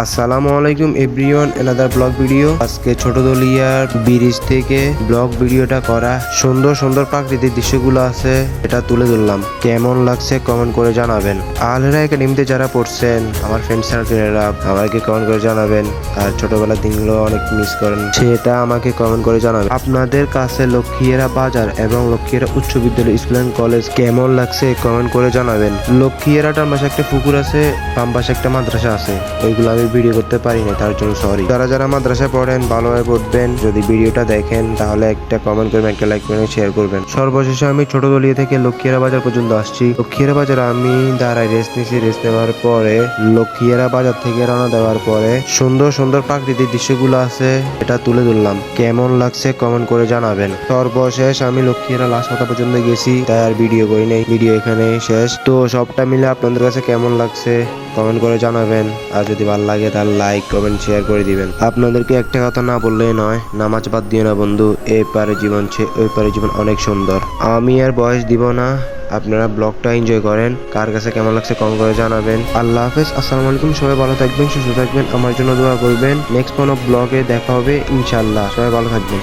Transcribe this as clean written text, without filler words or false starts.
আসসালামু আলাইকুম everyone, another blog video. আজকে ছোট দলিয়ার ব্রিজ থেকে ব্লগ ভিডিওটা করা। সুন্দর সুন্দর প্রাকৃতিক দৃশ্যগুলো আছে, এটা তুলে ধরলাম। কেমন লাগছে কমেন্ট করে জানাবেন। আলহেরা একাডেমিতে যারা পড়ছেন, আমার ফ্রেন্ড সার্কেলেরা, আমাকে কমেন্ট করে জানাবেন। আর ছোটবেলার দিনগুলো অনেক মিস করেন, সেটা আমাকে কমেন্ট করে জানাবেন। আপনাদের কাছে লক্ষ্মীরা বাজার এবং লক্ষ্মীরা উচ্চ বিদ্যালয়, স্কুল এন্ড কলেজ কেমন লাগছে কমেন্ট করে জানাবেন। লক্ষ্মীরা ডান পাশে একটা পুকুর আছে, বাম পাশে একটা মাদ্রাসা আছে, ওইগুলো আমি ভিডিও করতে পারি না, তার জন্য সরি। যারা যারা মাদ্রাসায় পড়েন ভালোভাবে পড়বেন। যদি ভিডিওটা দেখেন তাহলে একটা কমেন্ট করবেন, একটা লাইক করবেন, শেয়ার করবেন। সর্বশেষে আমি ছোট দলিয়া থেকে লক্ষ্মীরা বাজার পর্যন্ত আসছি। লক্ষ্মীরা বাজার আমি দাঁড়ায় রেস্ট নিয়েছি। রেস্ট নেওয়ার পরে লক্ষ্মীরা বাজার থেকে রওনা দেওয়ার পরে সুন্দর সুন্দর প্রাকৃতিক দৃশ্যগুলো আছে, এটা তুলে ধরলাম। কেমন লাগছে কমেন্ট করে জানাবেন। সর্বশেষ আমি লক্ষ্মীরা লাস্ট কথা পর্যন্ত গেছি, তাই আর ভিডিও করি নাই। ভিডিও এখানে শেষ। তো সবটা মিলে আপনাদের কাছে কেমন লাগছে কমেন্ট করে জানাবেন। আর যদি ভালো লাগে তাহলে লাইক কমেন্ট শেয়ার করে দিবেন। আপনাদেরকে একটা কথা না বললেই নয়, নামাজ বাদ দিও না বন্ধু। এই পারে জীবন ওই পারে জীবন অনেক সুন্দর। আমি আর বয়স দিব না, আপনারা ব্লগটা এনজয় করেন। কার কাছে কেমন লাগছে কমেন্ট করে জানাবেন। আল্লাহ হাফেজ, আসসালামু আলাইকুম। সবাই ভালো থাকবেন, সুস্থ থাকবেন, আমার জন্য দোয়া করবেন। নেক্সট কোনো ব্লগে দেখা হবে ইনশাআল্লাহ। সবাই ভালো থাকবেন।